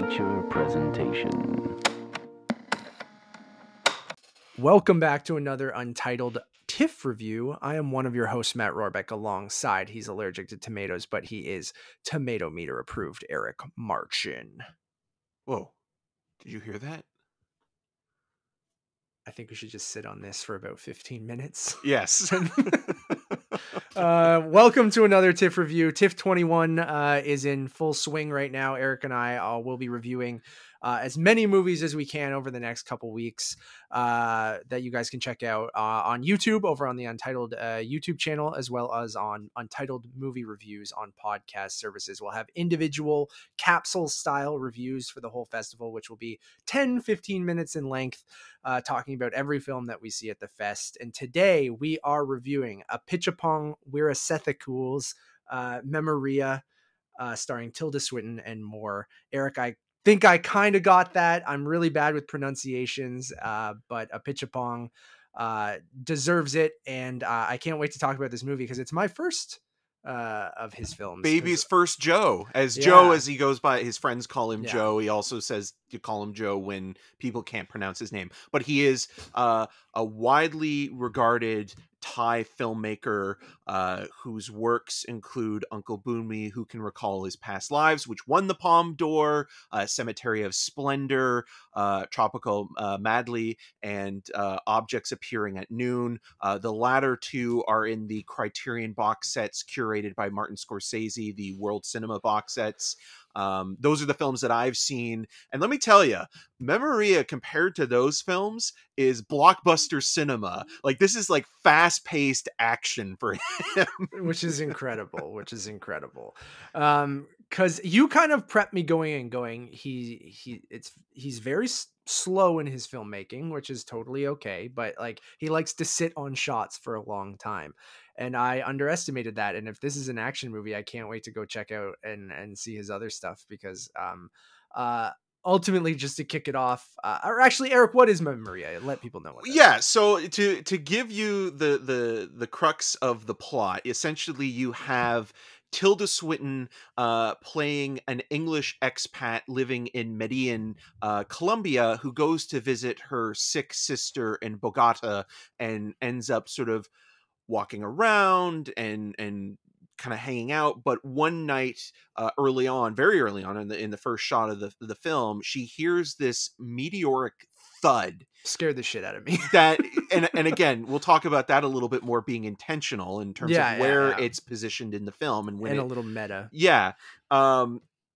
amateur presentation. Welcome back to another Untitled TIFF review. I am one of your hosts, Matt Rorabeck, alongside, he's allergic to tomatoes, but he is tomato meter approved, Eric Marchen. Whoa, did you hear that? I think we should just sit on this for about 15 minutes. Yes. Welcome to another TIFF review. TIFF 21 is in full swing right now. Eric and I will be reviewing as many movies as we can over the next couple weeks that you guys can check out on YouTube, over on the Untitled YouTube channel, as well as on Untitled Movie Reviews on podcast services. We'll have individual capsule style reviews for the whole festival, which will be 10-15 minutes in length, talking about every film that we see at the fest. And today we are reviewing Apichatpong Weerasethakul's Memoria, starring Tilda Swinton and more. Eric, I think I kind of got that. I'm really bad with pronunciations, but Apichatpong deserves it. And I can't wait to talk about this movie because it's my first of his films. Baby's first Joe. Yeah. Joe, as he goes by, his friends call him Yeah. Joe. He also says you call him Joe when people can't pronounce his name. But he is a widely regarded Thai filmmaker whose works include Uncle Boonmi, Who Can Recall His Past Lives, which won the Palme d'Or, Cemetery of Splendor, Tropical Madly, and Objects Appearing at Noon. The latter two are in the Criterion box sets curated by Martin Scorsese, the World Cinema box sets. Those are the films that I've seen. And let me tell you, Memoria compared to those films is blockbuster cinema. Like, this is like fast-paced action for him. which is incredible. Cause you kind of prepped me going, he's very slow in his filmmaking, which is totally okay. But like, he likes to sit on shots for a long time. And I underestimated that. And if this is an action movie, I can't wait to go check out and see his other stuff, because ultimately, just to kick it off, or actually, Eric, what is Memoria? Let people know what that is. Yeah, so to give you the crux of the plot, essentially you have Tilda Swinton playing an English expat living in Medellin, Colombia, who goes to visit her sick sister in Bogota and ends up sort of walking around and kind of hanging out. But one night, very early on in the first shot of the film, she hears this meteoric thud. Scared the shit out of me. That and again, we'll talk about that a little bit more, being intentional in terms of where it's positioned in the film and when a little meta. Yeah.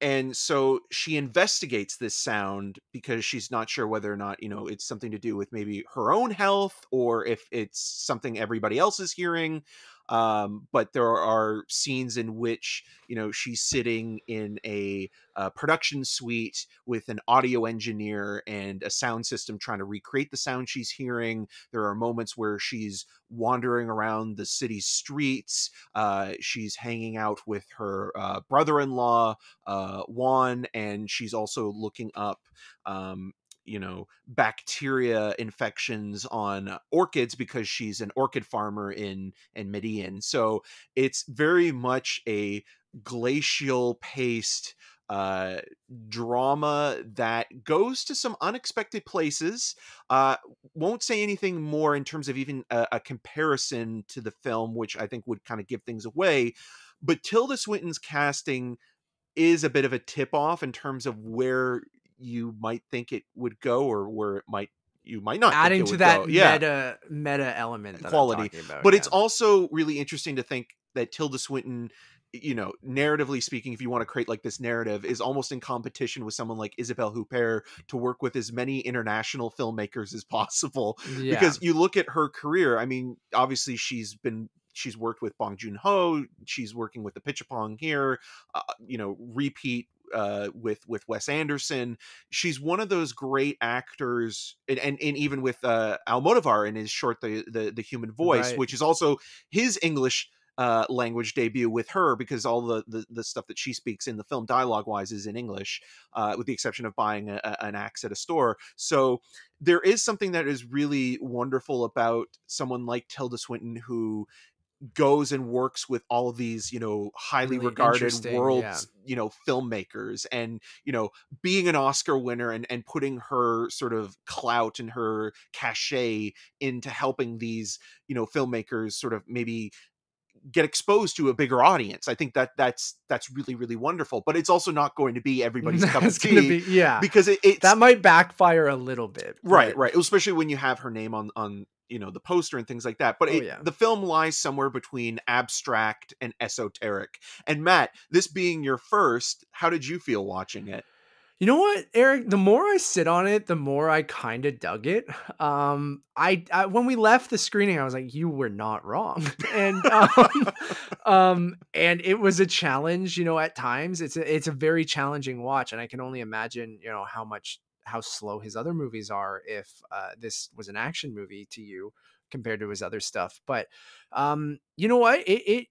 And so she investigates this sound because she's not sure whether or not, it's something to do with maybe her own health or if it's something everybody else is hearing. But there are scenes in which, she's sitting in a production suite with an audio engineer and a sound system trying to recreate the sound she's hearing. There are moments where she's wandering around the city's streets. She's hanging out with her brother-in-law, Juan, and she's also looking up bacteria infections on orchids because she's an orchid farmer in Medellin. So it's very much a glacial paced drama that goes to some unexpected places. Won't say anything more in terms of even a comparison to the film, which I think would kind of give things away. But Tilda Swinton's casting is a bit of a tip off in terms of where you might think it would go, or where you might not adding think it to that go. meta element that quality. I'm talking about. But it's also really interesting to think that Tilda Swinton, narratively speaking, if you want to create like this narrative, is almost in competition with someone like Isabelle Huppert to work with as many international filmmakers as possible. Yeah. Because you look at her career, I mean, obviously she's worked with Bong Joon-ho, she's working with Apichatpong here, repeat with Wes Anderson. She's one of those great actors, and even with Almodovar in his short the Human Voice, Right. which is also his English language debut with her, because all the stuff that she speaks in the film dialogue wise is in English, with the exception of buying an axe at a store. So there is something that is really wonderful about someone like Tilda Swinton, who goes and works with all of these, highly Really regarded interesting, yeah. world's, filmmakers, and, being an Oscar winner and putting her sort of clout and her cachet into helping these, filmmakers sort of maybe get exposed to a bigger audience. I think that's really, really wonderful, but it's also not going to be everybody's cup of It's gonna tea, be, yeah, because it's that might backfire a little bit, right, but right. Especially when you have her name on the poster and things like that. But oh yeah. the film lies somewhere between abstract and esoteric. And Matt, this being your first, how did you feel watching it? You know what, Eric? The more I sit on it, the more I kind of dug it. I when we left the screening, I was like, "You were not wrong," and and it was a challenge. At times, it's a very challenging watch, and I can only imagine, how slow his other movies are if this was an action movie to you compared to his other stuff. But you know what? It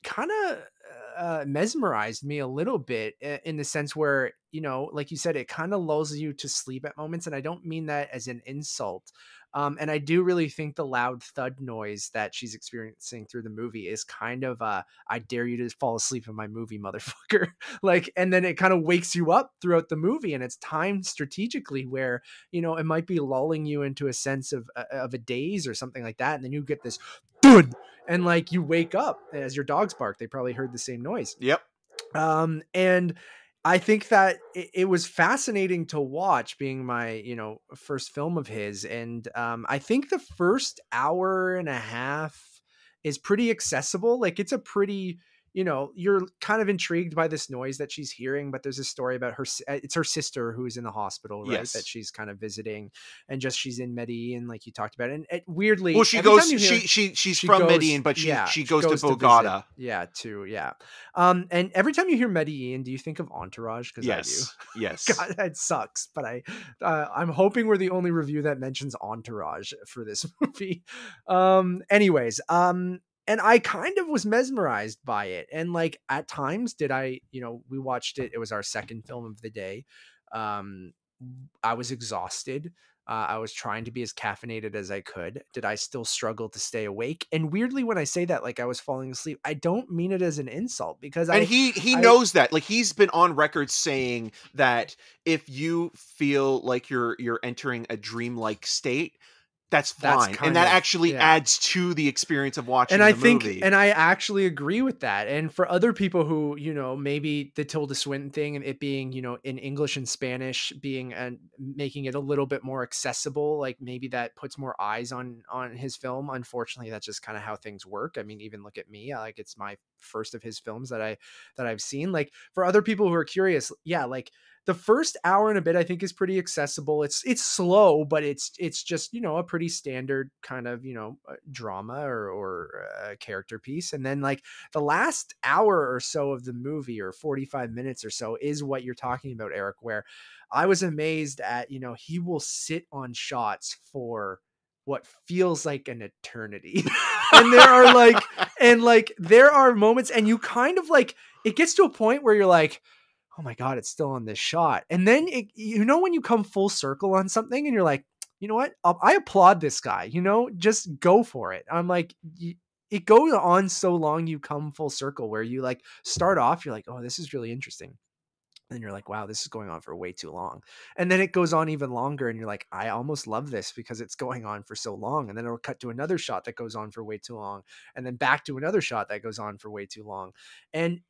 kind of mesmerized me a little bit in the sense where, like you said, it kind of lulls you to sleep at moments. And I don't mean that as an insult. And I do really think the loud thud noise that she's experiencing through the movie is kind of I dare you to fall asleep in my movie, motherfucker. And then it kind of wakes you up throughout the movie, and it's timed strategically where, it might be lulling you into a sense of a daze or something like that. And then you get this thud, and you wake up as your dogs bark. They probably heard the same noise. Yep. And I think that it was fascinating to watch, being my, first film of his. And I think the first hour and a half is pretty accessible. It's a pretty, you're kind of intrigued by this noise that she's hearing, but there's a story about it's her sister who's in the hospital, right? Yes. That she's kind of visiting, and just she's in Medellin, like you talked about. And weirdly, well, she's from Medellin, but she goes to Bogota. And every time you hear Medellin, do you think of Entourage? Because yes, I do. Yes. God, it sucks, but I'm hoping we're the only review that mentions Entourage for this movie. And I kind of was mesmerized by it. And at times we watched it. It was our second film of the day. I was exhausted. I was trying to be as caffeinated as I could. Did I still struggle to stay awake? And weirdly, when I say that, I was falling asleep, I don't mean it as an insult, because he knows that. He's been on record saying that if you feel like you're entering a dreamlike state, that's fine, and that actually adds to the experience of watching the movie. And I actually agree with that. And for other people who, maybe the Tilda Swinton thing, and it being, in English and Spanish, being and making it a little bit more accessible, maybe that puts more eyes on his film. Unfortunately, that's just kind of how things work. I mean, even look at me, it's my first of his films that I've seen. For other people who are curious, the first hour and a bit, I think, is pretty accessible. It's slow, but it's just, a pretty standard kind of, drama or character piece. And then the last hour or so of the movie, or 45 minutes or so, is what you're talking about, Eric, where I was amazed at, he will sit on shots for what feels like an eternity. And there are moments, and you kind of it gets to a point where you're like, oh my God, it's still on this shot. And then, when you come full circle on something and you're like, you know what? I applaud this guy, just go for it. I'm like, it goes on so long, you come full circle where you start off, you're like, oh, this is really interesting. And you're like, wow, this is going on for way too long. And then it goes on even longer, and you're like, I almost love this because it's going on for so long. And then it'll cut to another shot that goes on for way too long, and then back to another shot that goes on for way too long.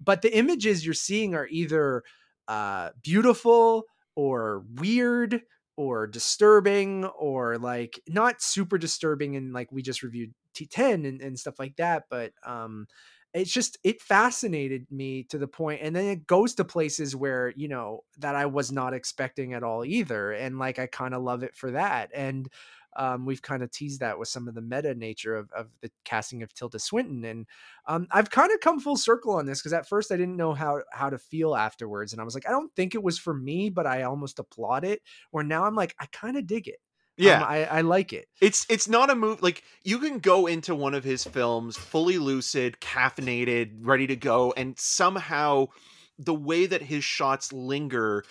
But the images you're seeing are either beautiful or weird or disturbing, or not super disturbing. And we just reviewed T10 and stuff like that. But it fascinated me to the point, and then it goes to places where, that I was not expecting at all either. And I kind of love it for that. And we've kind of teased that with some of the meta nature of the casting of Tilda Swinton. And I've kind of come full circle on this, because at first I didn't know how to feel afterwards. And I was like, I don't think it was for me, but I almost applaud it. Where now I'm like, I kind of dig it. Yeah, I like it. It's not a movie you can go into one of his films fully lucid, caffeinated, ready to go, and somehow the way that his shots linger,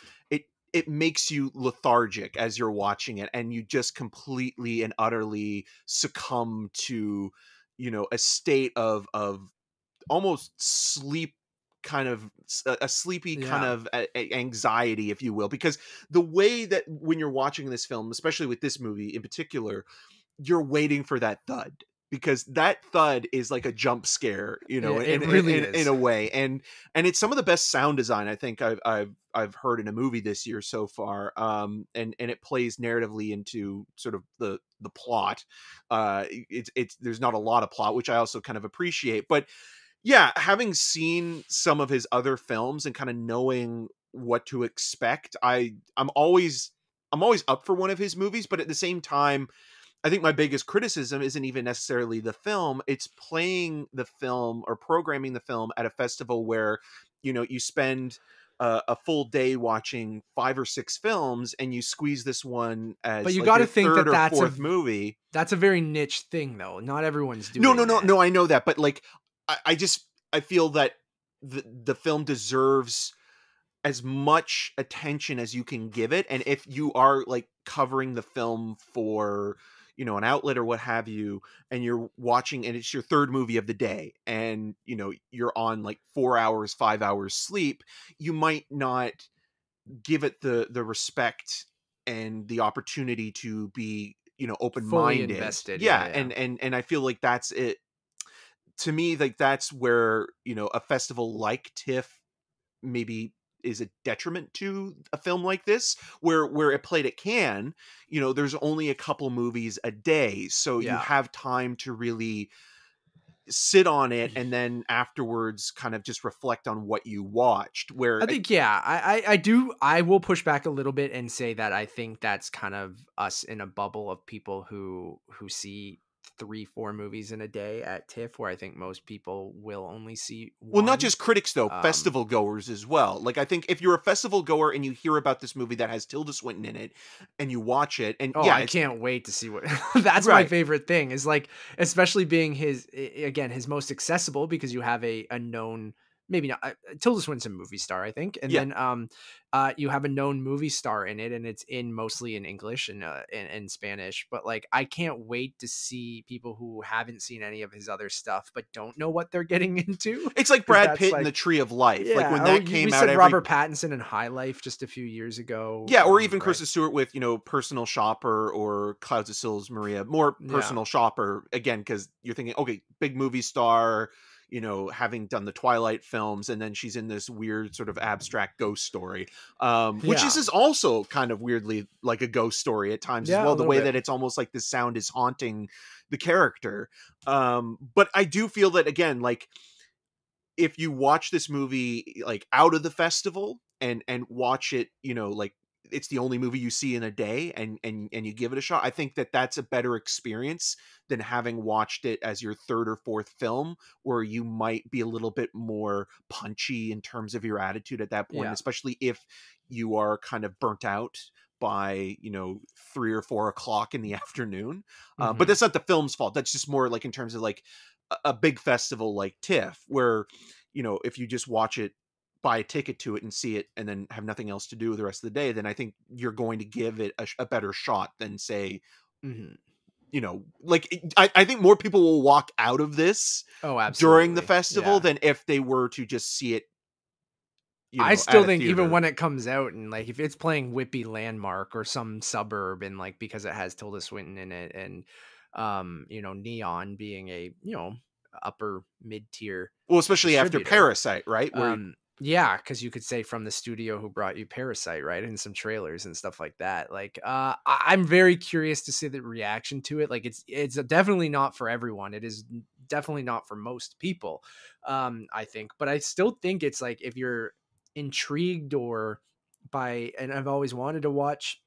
it makes you lethargic as you're watching it, and you just completely and utterly succumb to, a state of almost sleep, kind of a sleepy kind of anxiety, if you will, because the way that when you're watching this film, especially with this movie in particular, you're waiting for that thud, because that thud is like a jump scare, It really is. in a way. And it's some of the best sound design I think I've heard in a movie this year so far. And it plays narratively into sort of the plot. It's there's not a lot of plot, which I also kind of appreciate, but yeah, having seen some of his other films and kind of knowing what to expect, I'm always up for one of his movies, but at the same time, I think my biggest criticism isn't even necessarily the film. It's playing the film or programming the film at a festival where, you spend a full day watching 5 or 6 films, and you squeeze this one as but you like got your to think third that or that's fourth movie. That's a very niche thing, though. Not everyone's doing No, I know that, but like, I feel that the film deserves as much attention as you can give it. And if you are like covering the film for, an outlet or what have you, and you're watching and it's your third movie of the day, and, you're on like 4 hours, 5 hours sleep, you might not give it the respect and the opportunity to be, open-minded. Fully invested. Yeah. And I feel like that's it. To me, like, that's where, a festival like TIFF maybe is a detriment to a film like this, where it played at Cannes, there's only a couple movies a day. So you have time to really sit on it and then afterwards kind of just reflect on what you watched. Where I think, I will push back a little bit and say that I think that's kind of us in a bubble of people who see 3-4 movies in a day at TIFF, where I think most people will only see one. Well, not just critics though, festival goers as well. Like, I think if you're a festival goer and you hear about this movie that has Tilda Swinton in it and you watch it, and I can't wait to see what that's my favorite thing is, like, especially being his most accessible, because you have a known, maybe not Tilda Swinton's a movie star, I think, and then you have a known movie star in it, and it's mostly in English and Spanish. But like, I can't wait to see people who haven't seen any of his other stuff but don't know what they're getting into. It's like Brad Pitt in The Tree of Life. Yeah, like when that came we out, said Robert Pattinson in High Life just a few years ago. Yeah, or even Kristen Stewart with, Personal Shopper, or Clouds of Sils Maria. More Personal Shopper, again, because you're thinking, okay, big movie star, having done the Twilight films, and then she's in this weird sort of abstract ghost story, which is also kind of weirdly like a ghost story at times as well. The way that it's almost like the sound is haunting the character. But I do feel that, again, like, if you watch this movie like out of the festival and watch it, like it's the only movie you see in a day, and you give it a shot, I think that that's a better experience than having watched it as your third or fourth film, where you might be a little bit more punchy in terms of your attitude at that point, especially if you are kind of burnt out by 3 or 4 o'clock in the afternoon. But that's not the film's fault. That's just more like in terms of like a big festival like TIFF, where if you just watch it, buy a ticket to it and see it, and then have nothing else to do the rest of the day, then I think you're going to give it a better shot than, say, like, I think more people will walk out of this during the festival than if they were to just see it. I still think even when it comes out, and like if it's playing Whitby Landmark or some suburb, and like because it has Tilda Swinton in it, and Neon being a upper mid-tier, well, especially after Parasite, right? Yeah, because you could say from the studio who brought you Parasite, right? And some trailers and stuff like that. Like, I'm very curious to see the reaction to it. Like, it's definitely not for everyone. It is definitely not for most people, I think. But I still think it's like, if you're intrigued and I've always wanted to watch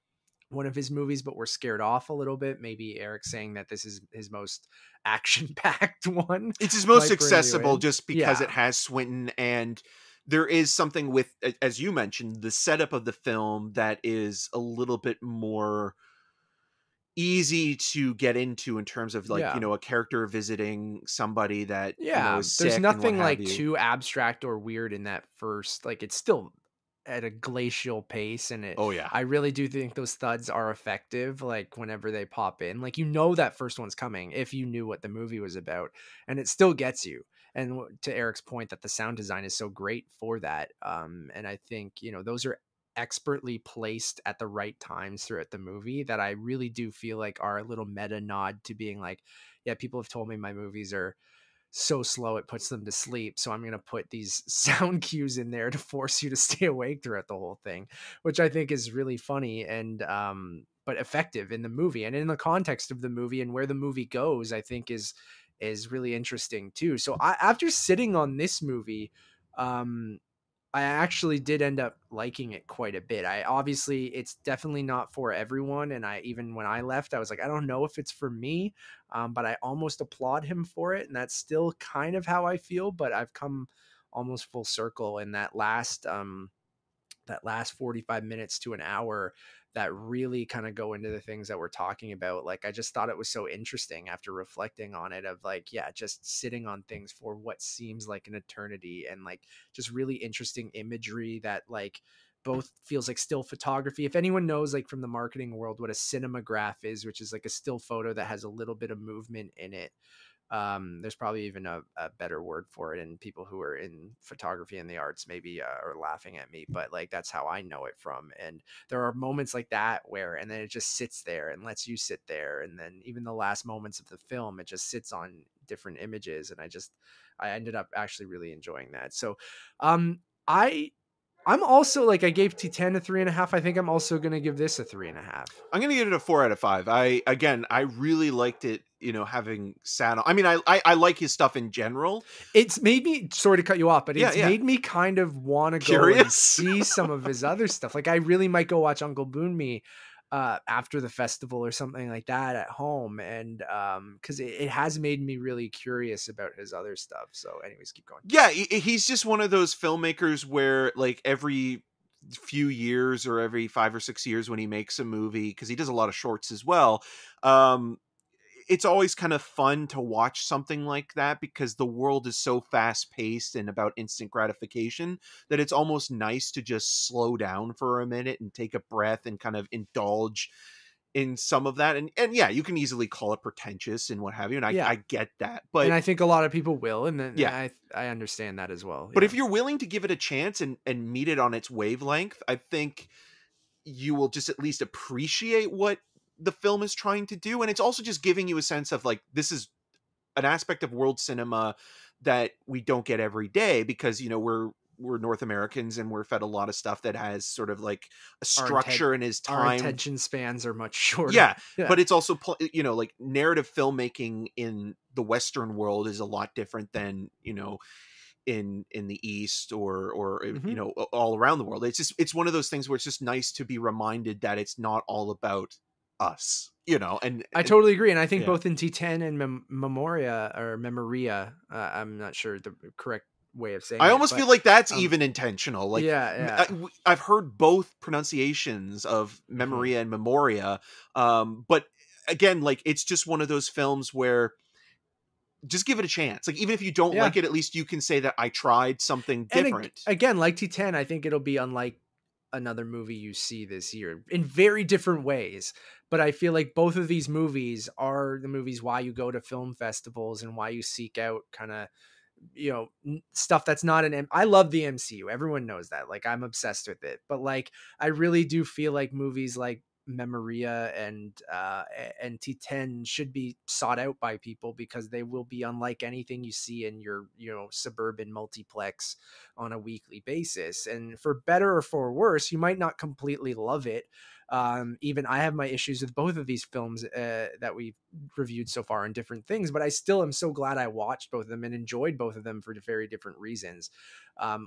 one of his movies, but we're scared off a little bit. Maybe Eric saying that this is his most action-packed one. It's his most accessible, just because it has Swinton, and there is something with, as you mentioned, the setup of the film that is a little bit more easy to get into in terms of like, a character visiting somebody that, is sick. There's nothing like too abstract or weird in that first, like, it's still at a glacial pace, and Oh yeah. I really do think those thuds are effective, like whenever they pop in. Like, you know, that first one's coming if you knew what the movie was about, and it still gets you. And to Eric's point, that the sound design is so great for that. And I think, you know, those are expertly placed at the right times throughout the movie that I really do feel like are a little meta nod to being like, yeah, people have told me my movies are so slow it puts them to sleep, so I'm going to put these sound cues in there to force you to stay awake throughout the whole thing, which I think is really funny and but effective in the movie and in the context of the movie and where the movie goes. I think is really interesting too. So after sitting on this movie, um I actually did end up liking it quite a bit. Obviously, it's definitely not for everyone. And even when I left, I was like, I don't know if it's for me, but I almost applaud him for it. And that's still kind of how I feel, but I've come almost full circle in that last 45 minutes to an hour that really kind of go into the things that we're talking about. Like, I just thought it was so interesting after reflecting on it, of like, yeah, just sitting on things for what seems like an eternity, and like just really interesting imagery that like both feels like still photography. If anyone knows, like, from the marketing world, what a cinematograph is, which is like a still photo that has a little bit of movement in it, there's probably even a better word for it, and people who are in photography and the arts maybe are laughing at me, but like that's how I know it from. And there are moments like that where, and then it just sits there and lets you sit there, and then even the last moments of the film, it just sits on different images, and I ended up actually really enjoying that. So I I'm also like, I gave T10 a 3.5. I think I'm also gonna give this a 3.5. I'm gonna give it a 4 out of 5. I really liked it. You know, having sat on. I mean, I like his stuff in general. It's made me, sorry to cut you off, but Yeah, it's yeah. made me kind of want to go and Curious? see some of his other stuff. Like, I really might go watch Uncle Boon Me after the festival or something like that at home. And because it has made me really curious about his other stuff. So anyways, keep going. Yeah, he's just one of those filmmakers where, like, every few years or every 5 or 6 years when he makes a movie, because he does a lot of shorts as well, it's always kind of fun to watch something like that, because the world is so fast paced and about instant gratification that it's almost nice to just slow down for a minute and take a breath and kind of indulge in some of that. And yeah, you can easily call it pretentious and what have you, and Yeah. I get that, And but I think a lot of people will. And then yeah. I understand that as well. But Yeah. if you're willing to give it a chance and meet it on its wavelength, I think you will just at least appreciate what the film is trying to do. And it's also just giving you a sense of, like, this is an aspect of world cinema that we don't get every day, because, you know, we're North Americans and we're fed a lot of stuff that has sort of like a structure and is Our time. attention spans are much shorter. Yeah, but it's also, you know, like, narrative filmmaking in the Western world is a lot different than, you know, in the East or you know, all around the world. It's one of those things where it's just nice to be reminded that it's not all about us, you know. And I totally agree. And I think yeah. both in T10 and Memoria, I'm not sure the correct way of saying it. I almost feel like that's um, even intentional. Like, yeah. I've heard both pronunciations of Memoria and Memoria, but again, like, it's just one of those films where just give it a chance. Like, even if you don't like it, at least you can say that I tried something different. And again, like T10, I think it'll be unlike another movie you see this year in very different ways. But I feel like both of these movies are the movies why you go to film festivals and why you seek out kind of, you know, stuff that's not I love the MCU. Everyone knows that. Like, I'm obsessed with it. But like, I really do feel like movies like Memoria and T10 should be sought out by people, because they will be unlike anything you see in your, you know, suburban multiplex on a weekly basis. And for better or for worse, you might not completely love it. Even I have my issues with both of these films that we've reviewed so far in different things, but I still am so glad I watched both of them and enjoyed both of them for very different reasons.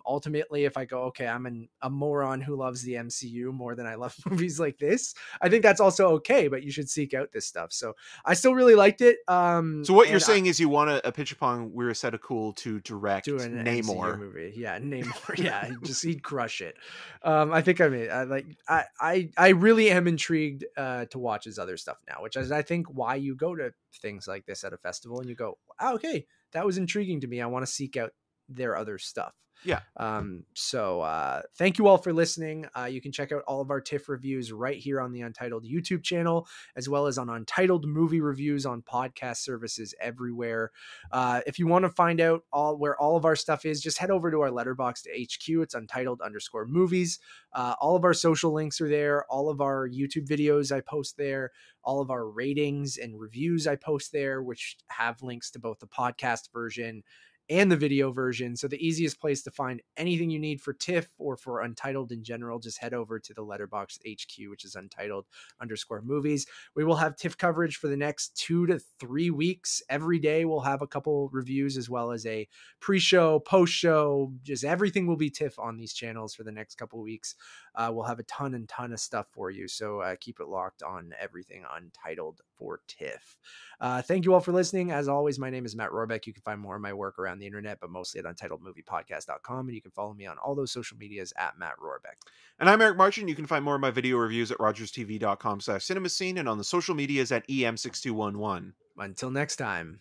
Ultimately, if I go, okay, I'm a moron who loves the MCU more than I love movies like this, I think that's also okay, but you should seek out this stuff. So I still really liked it. So what you're saying is you want a Apichatpong Weerasethakul to direct do an Namor MCU movie. Yeah, Namor. Yeah, he'd crush it. I think I really am intrigued to watch his other stuff now, which is, I think, why you go to things like this at a festival and you go, oh, okay, that was intriguing to me. I want to seek out their other stuff. Yeah. So thank you all for listening. You can check out all of our TIFF reviews right here on the Untitled YouTube channel, as well as on Untitled movie reviews on podcast services everywhere. If you want to find out where all of our stuff is, just head over to our Letterboxd HQ. It's Untitled_movies. All of our social links are there. All of our YouTube videos I post there. All of our ratings and reviews I post there, which have links to both the podcast version and the video version. So the easiest place to find anything you need for TIFF or for Untitled in general, just head over to the Letterboxd HQ, which is Untitled_movies. We will have TIFF coverage for the next 2 to 3 weeks. Every day we'll have a couple reviews, as well as a pre-show, post-show, just everything will be TIFF on these channels for the next couple of weeks. We'll have a ton of stuff for you. So keep it locked on everything Untitled for TIFF. Thank you all for listening. As always, my name is Matt Rorabeck. You can find more of my work around the internet, but mostly at untitledmoviepodcast.com. And you can follow me on all those social medias at Matt Rorabeck. And I'm Eric Marchen. You can find more of my video reviews at rogerstv.com/cinemascene and on the social medias at EM6211. Until next time.